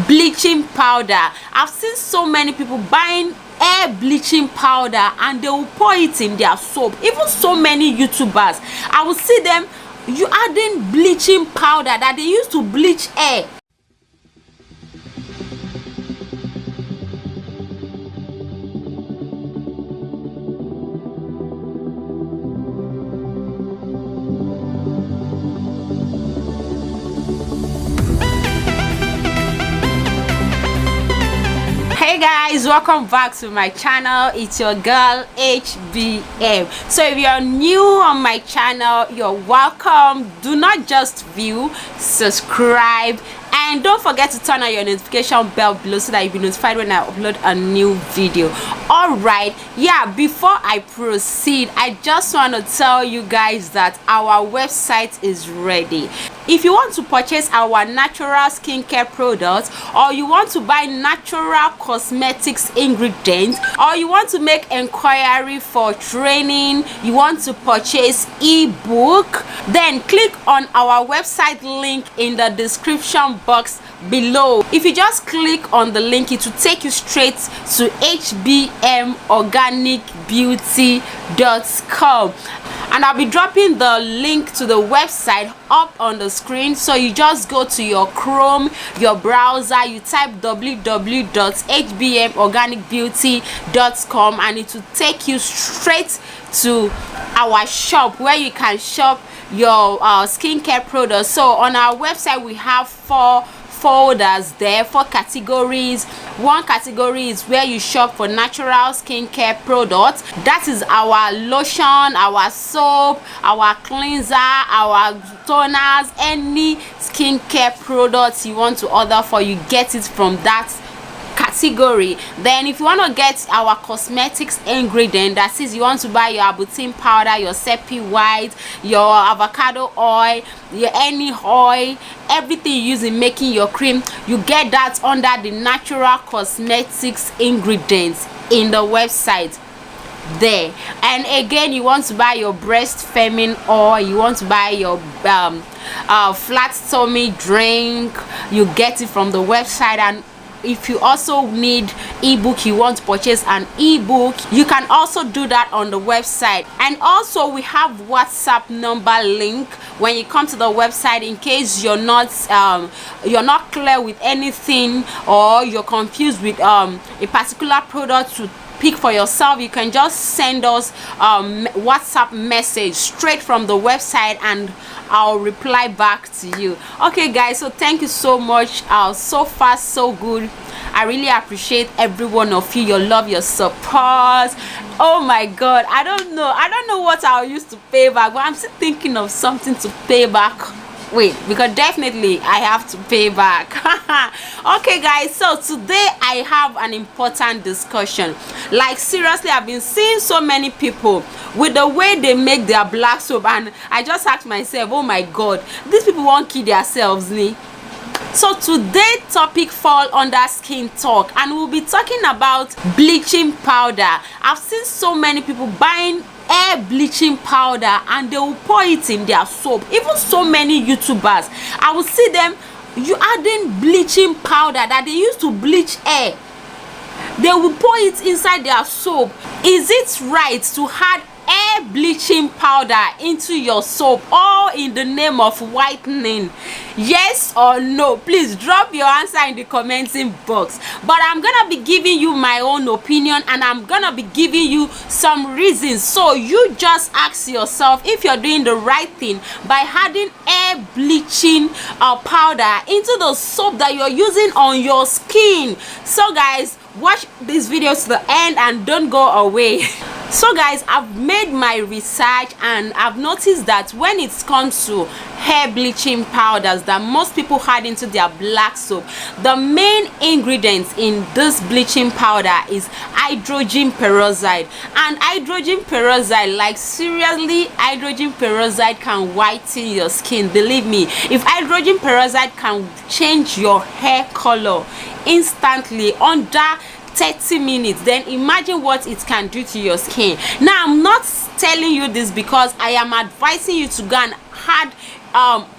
bleaching powder. I've seen so many people buying hair bleaching powder and they will pour it in their soap. Even so many YouTubers, I will see them adding bleaching powder that they use to bleach hair. Hey guys, welcome back to my channel. It's your girl HBM. So if you're new on my channel, you're welcome. Do not just view, subscribe, and don't forget to turn on your notification bell below so that you'll be notified when I upload a new video. All right, yeah, before I proceed, I just want to tell you guys that our website is ready. If you want to purchase our natural skincare products, or you want to buy natural cosmetics ingredients, or you want to make inquiry for training, you want to purchase ebook, then click on our website link in the description box below. If you just click on the link, it will take you straight to hbmorganicbeauty.com, and I'll be dropping the link to the website up on the screen. So you just go to your Chrome, your browser, you type www.hbmorganicbeauty.com, and it will take you straight to our shop where you can shop your skincare products. So on our website we have 4 folders there, 4 categories. One category is where you shop for natural skincare products. That is our lotion, our soap, our cleanser, our toners, any skincare products you want to order for, you get it from that category. Then if you want to get our cosmetics ingredient, that is, you want to buy your butane powder, your sepia white, your avocado oil, your any oil, everything you use in making your cream, you get that under the natural cosmetics ingredients in the website there. And again, you want to buy your breast feminine oil, you want to buy your flat tummy drink, you get it from the website. And if you also need ebook, you want to purchase an ebook, you can also do that on the website. And also we have WhatsApp number link when you come to the website, in case you're not clear with anything, or you're confused with a particular product to pick for yourself. You can just send us WhatsApp message straight from the website and I'll reply back to you. Okay guys, so thank you so much. So far so good. I really appreciate every one of you, your love, your support. Oh my god, I don't know what I'll use to pay back, but I'm still thinking of something to pay back. Wait, because definitely I have to pay back. Okay guys, so today I have an important discussion. Like seriously, I've been seeing so many people with the way they make their black soap, and I just asked myself, oh my god, these people won't kill themselves, me. So today's topic fall under skin talk, and we'll be talking about bleaching powder. I've seen so many people buying hair bleaching powder and they will pour it in their soap. Even so many YouTubers, I will see them adding bleaching powder that they use to bleach hair. They will pour it inside their soap. Is it right to add hair bleaching powder into your soap, all in the name of whitening? Yes or no? Please drop your answer in the commenting box. But I'm gonna be giving you my own opinion, and I'm gonna be giving you some reasons, so you just ask yourself if you're doing the right thing by adding hair bleaching powder into the soap that you're using on your skin. So guys, watch this video to the end and don't go away. So guys, I've made my research and I've noticed that when it comes to hair bleaching powders that most people add into their black soap, the main ingredients in this bleaching powder is hydrogen peroxide. And hydrogen peroxide, like seriously, hydrogen peroxide can whiten your skin. Believe me, if hydrogen peroxide can change your hair color instantly under 30 minutes, then imagine what it can do to your skin. Now, I'm not telling you this because I am advising you to go and had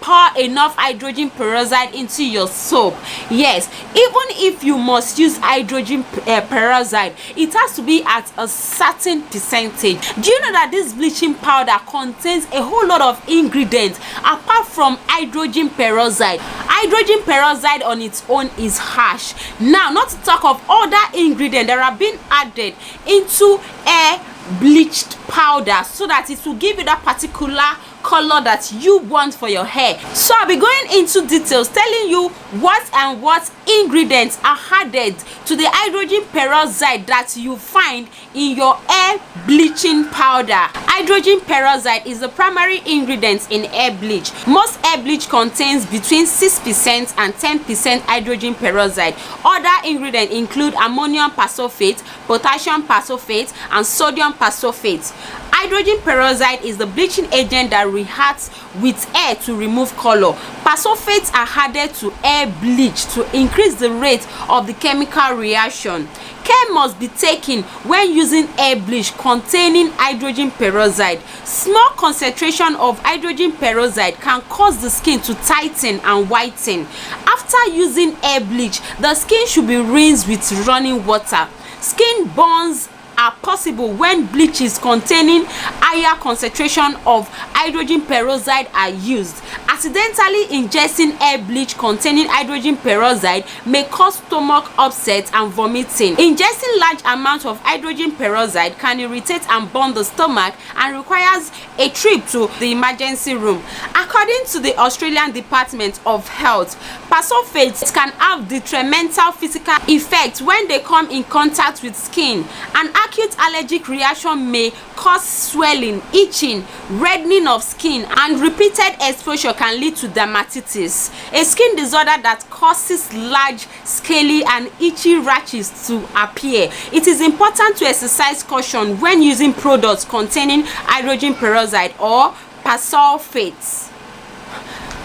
pour enough hydrogen peroxide into your soap. Yes, even if you must use hydrogen peroxide, it has to be at a certain percentage. Do you know that this bleaching powder contains a whole lot of ingredients apart from hydrogen peroxide? Hydrogen peroxide on its own is harsh. Now, not to talk of other ingredients that are being added into a bleached powder so that it will give you that particular color that you want for your hair. So I'll be going into details telling you what ingredients are added to the hydrogen peroxide that you find in your hair bleaching powder. Hydrogen peroxide is the primary ingredient in hair bleach. Most hair bleach contains between 6% and 10% hydrogen peroxide. Other ingredients include ammonium persulfate, potassium persulfate, and sodium persulfate. Hydrogen peroxide is the bleaching agent that reacts with air to remove color. Persulfates are added to hair bleach to increase the rate of the chemical reaction. Care must be taken when using hair bleach containing hydrogen peroxide. Small concentration of hydrogen peroxide can cause the skin to tighten and whiten. After using hair bleach, the skin should be rinsed with running water. Skin burns are possible when bleaches containing higher concentration of hydrogen peroxide are used. Accidentally ingesting hair bleach containing hydrogen peroxide may cause stomach upset and vomiting. Ingesting large amounts of hydrogen peroxide can irritate and burn the stomach and requires a trip to the emergency room. According to the Australian Department of Health, persulfates can have detrimental physical effects when they come in contact with skin. An acute allergic reaction may cause swelling, itching, reddening of skin, and repeated exposure can lead to dermatitis, a skin disorder that causes large, scaly, and itchy rashes to appear. It is important to exercise caution when using products containing hydrogen peroxide or persulfates.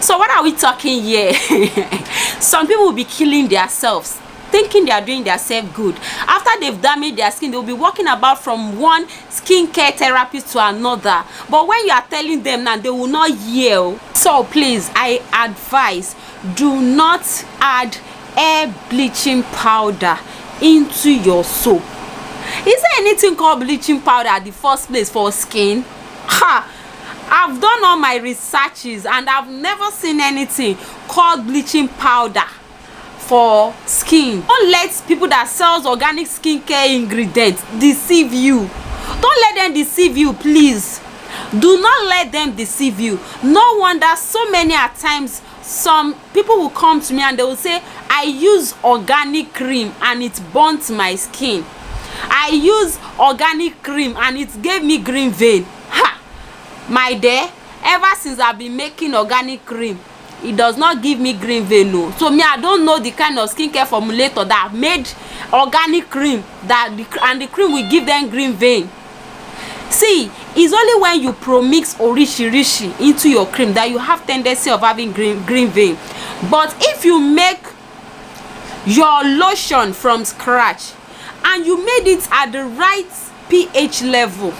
So what are we talking here? Some people will be killing themselves, thinking they are doing themselves good. After they've damaged their skin, they'll be walking about from one skincare therapist to another. But when you are telling them now, they will not hear. So please, I advise, do not add hair bleaching powder into your soap. Is there anything called bleaching powder at the first place for skin? I've done all my researches and I've never seen anything called bleaching powder for skin. Don't let people that sells organic skincare ingredients deceive you. Don't let them deceive you, please. Do not let them deceive you. No wonder so many at times some people will come to me and they will say, I use organic cream and it burnt my skin. I use organic cream and it gave me green vein. My dear, ever since I've been making organic cream, it does not give me green vein. No. So me, I don't know the kind of skincare formulator that made organic cream and the cream will give them green vein. See, it's only when you pro-mix orishi into your cream that you have tendency of having green vein. But if you make your lotion from scratch and you made it at the right pH level,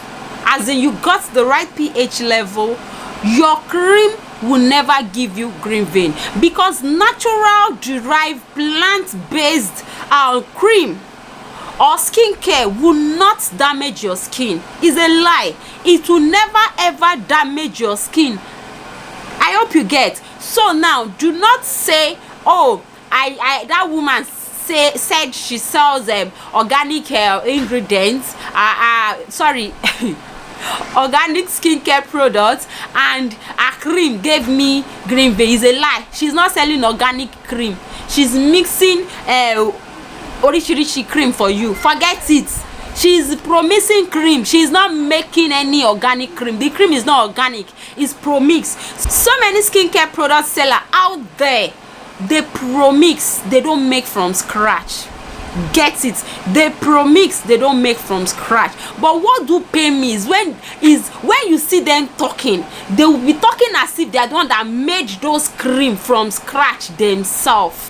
as in you got the right pH level, your cream will never give you green vein, because natural derived plant-based cream or skincare will not damage your skin. It's a lie. It will never ever damage your skin. I hope you get. So now, do not say, oh, that woman said she sells organic ingredients. Sorry. Organic skincare products and a cream gave me green vein. Is a lie. She's not selling organic cream. She's mixing orishi cream for you. Forget it. She's promising cream. She's not making any organic cream. The cream is not organic. It's pro-mix. So many skincare product sellers out there, they pro-mix. They don't make from scratch. Get it? They pro-mix, they don't make from scratch. But what do pain me is when you see them talking, they will be talking as if they are the one that made those cream from scratch themselves.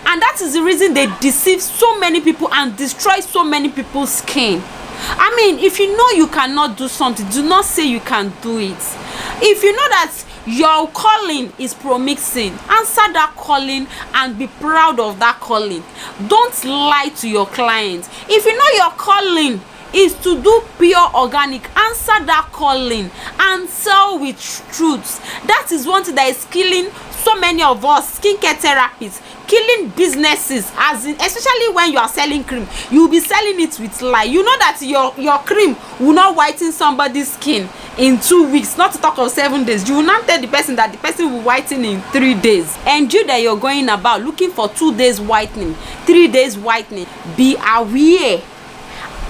And that is the reason they deceive so many people and destroy so many people's skin. I mean, if you know you cannot do something, do not say you can do it. If you know that Your calling is promixing. Answer that calling and be proud of that calling. Don't lie to your clients. If you know your calling is to do pure organic, answer that calling and sell with truth. That is one thing that is killing so many of us skincare therapists, killing businesses, as in, especially when you are selling cream, you will be selling it with lie. You know that your cream will not whiten somebody's skin in 2 weeks, not to talk of 7 days. You will not tell the person that the person will whiten in 3 days. And you that you're going about looking for 2 days whitening, 3 days whitening, be aware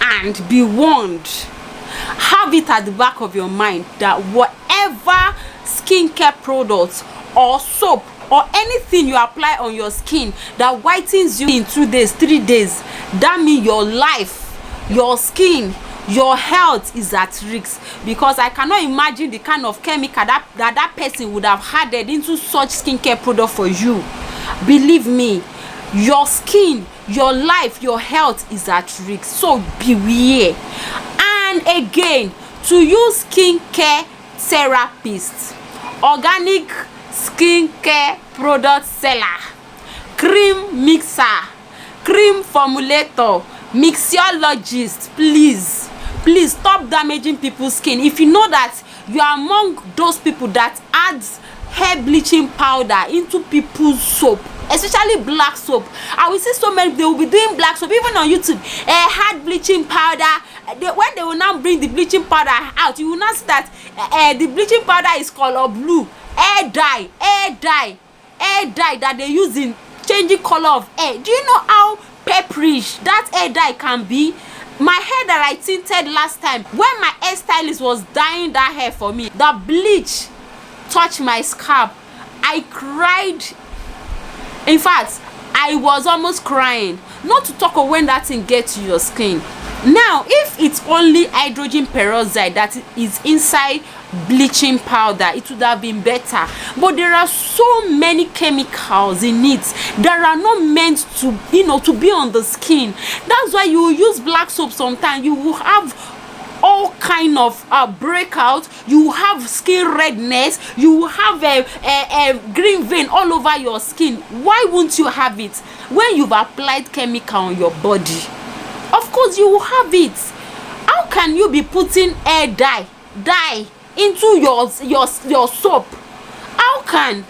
and be warned. Have it at the back of your mind that whatever skincare products or soap or anything you apply on your skin that whitens you in 2 days, 3 days, that means your life, your skin, your health is at risk. Because I cannot imagine the kind of chemical that person would have added into such skincare product for you. Believe me, your skin, your life, your health is at risk. So beware. And again, to use skincare therapists, organic skincare product seller, cream mixer, cream formulator, mixologist, please stop damaging people's skin. If you know that you are among those people that adds hair bleaching powder into people's soap, especially black soap, I will see so many, they will be doing black soap even on YouTube, hard bleaching powder. When they will now bring the bleaching powder out, you will not see that the bleaching powder is color blue. Hair dye that they use in changing color of hair. Do you know how pepperish that hair dye can be? My hair that I tinted last time, when my hairstylist was dyeing that hair for me, the bleach touched my scalp. I cried. In fact, I was almost crying. Not to talk of when that thing gets to your skin. Now, if it's only hydrogen peroxide that is inside bleaching powder, it would have been better. But there are so many chemicals in it that are not meant to, to be on the skin. That's why you use black soap sometimes. You will have all kind of breakout, you have skin redness, you have a green vein all over your skin. Why won't you have it when you've applied chemical on your body? Of course you will have it. How can you be putting hair dye into your soap? How can?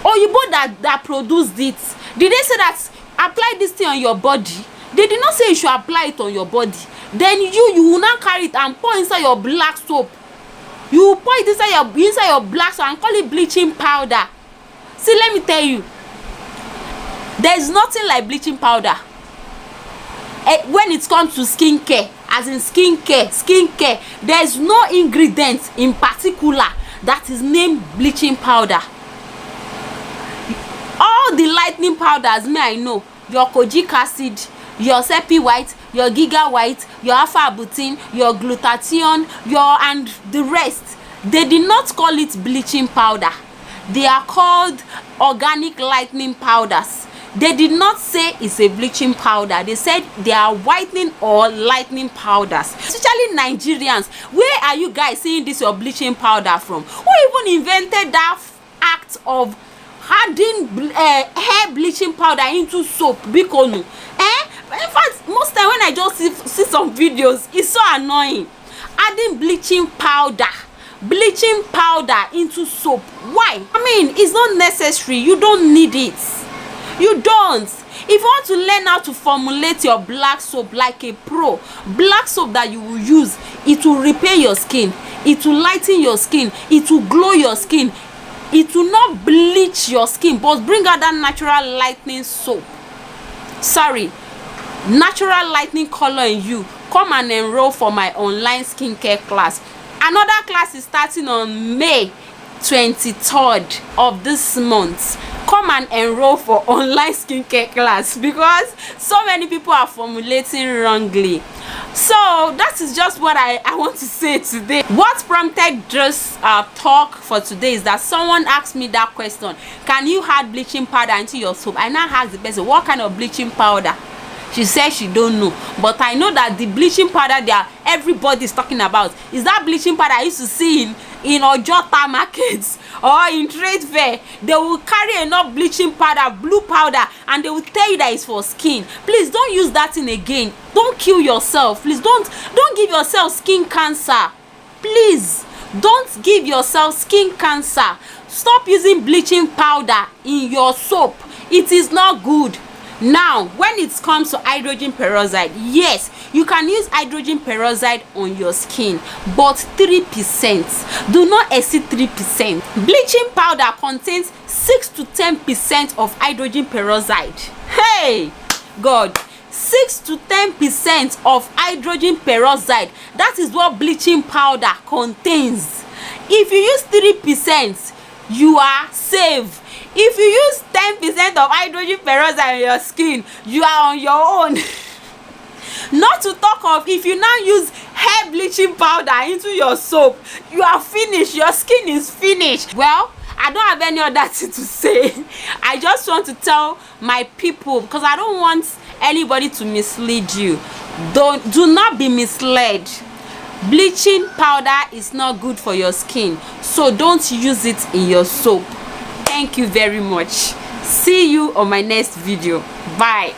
Or you both that produced it, did they say that apply this thing on your body? They did not say you should apply it on your body. Then you will now carry it and pour inside your black soap. You will pour it inside your black soap and call it bleaching powder. See, let me tell you, there is nothing like bleaching powder when it comes to skincare. As in skincare, there is no ingredient in particular that is named bleaching powder. All the lightening powders, I know, your kojic acid, your sepi white, your giga white, your alpha arbutin, your glutathione, and the rest, they did not call it bleaching powder. They are called organic lightening powders. They did not say it's a bleaching powder. They said they are whitening or lightening powders. Especially Nigerians, where are you guys seeing this your bleaching powder from? Who even invented that act of adding hair bleaching powder into soap? Bikonu. In fact, most time when I just see some videos, it's so annoying. Adding bleaching powder into soap. Why? I mean, it's not necessary. You don't need it. You don't. If you want to learn how to formulate your black soap like a pro, black soap that you will use, it will repair your skin, it will lighten your skin, it will glow your skin, it will not bleach your skin, but bring out that natural lightening soap. Sorry, natural lightening color in you. Come and enroll for my online skincare class. Another class is starting on May 23rd of this month. Come and enroll for online skincare class because so many people are formulating wrongly. So that is just what I want to say today. What prompted this talk for today is that someone asked me that question: can you add bleaching powder into your soap? I now asked the person, what kind of bleaching powder? She said she don't know, but I know that the bleaching powder that everybody is talking about is that bleaching powder I used to see in Ojota markets or in trade fair, they will carry enough bleaching powder, blue powder, and they will tell you that it's for skin. Please don't use that thing again. Don't kill yourself. Please don't give yourself skin cancer. Please don't give yourself skin cancer. Stop using bleaching powder in your soap. It is not good. Now, when it comes to hydrogen peroxide, yes, you can use hydrogen peroxide on your skin, but 3%. Do not exceed 3%. Bleaching powder contains 6 to 10% of hydrogen peroxide. Hey, God, 6 to 10% of hydrogen peroxide. That is what bleaching powder contains. If you use 3%, you are safe. If you use 10% of hydrogen peroxide on your skin, you are on your own. Not to talk of if you now use hair bleaching powder into your soap, you are finished. Your skin is finished. Well, I don't have any other thing to say. I just want to tell my people, because I don't want anybody to mislead you. Do not be misled. Bleaching powder is not good for your skin, so don't use it in your soap. Thank you very much. See you on my next video. Bye.